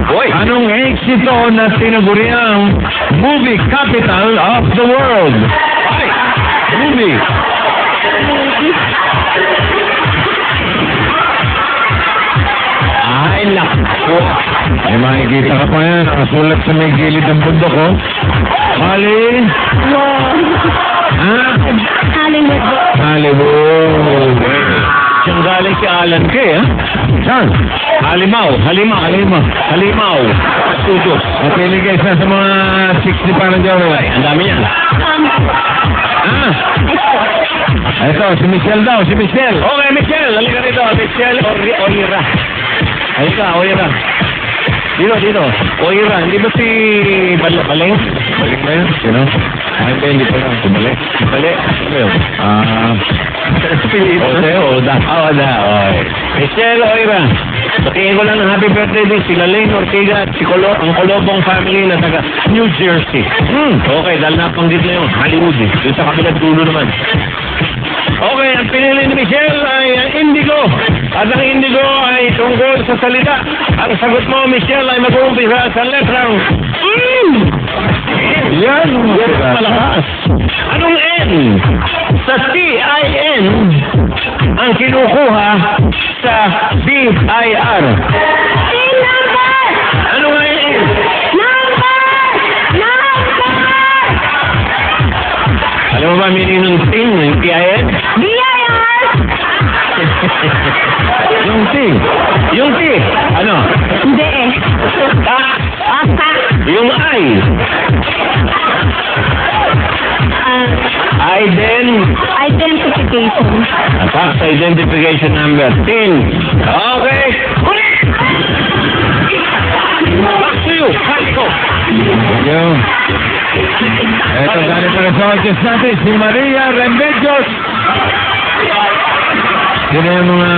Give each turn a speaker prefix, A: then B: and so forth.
A: Boy.
B: Anong eksito na tinaguri ang movie capital of the world?
A: Ay,
B: Movie.
A: ay, naku.
B: May makikita ka pa yan. Nakasulat sa may gilid ng bundok, oh. Mali. Ha?
C: Hollywood.
B: Hollywood.
A: Siyang galing si Alan Kay, ha?
B: Saan?
A: Halimaw. Studios.
B: Napili kayo isa sa mga 60 parang dyan.
A: Ay, ang dami yan.
B: Ah, ito, si Michelle daw, si Michelle.
A: Okay, Michelle. Halika rito. Michelle Oira. Halika, Oira. Dito. Oira. Hindi ba si Baleng?
B: Balik ba yun? Sino? Ay, hindi pa lang. Balik.
A: Ano yun?
B: Oda.
A: Oda. Michelle Oira. Sakihin ko lang ng happy birthday din si Lalaine Ortiga at si ang Colobong family na taga New Jersey. Okay, dahil napanggit na yung Hollywood eh. Doon sa kabilang dulo naman. Okay, ang pinili ni Michelle ay Indigo. At ang Indigo ay tungkol sa salita. Ang sagot mo, Michelle, ay mag-uumpisa sa letrang
B: Yan.
A: Yes, malakas. Anong N? Sa T-I-N ang kinukuha sa B-I-R.
C: Number!
A: Ano nga yung N?
C: Number!
A: Alam mo ba meaning ng tin, yung T-I-N?
C: B-I-R!
B: Yung T.
A: Yung T, ano?
C: Hindi eh. Asa.
A: Yung I.
C: Identification.
A: Tax identification number. Tin. Okay. Ulit! Back to you. Franco.
B: Yung. Ito galing pa sa audience natin, si Maria Remedios. Sino yung mga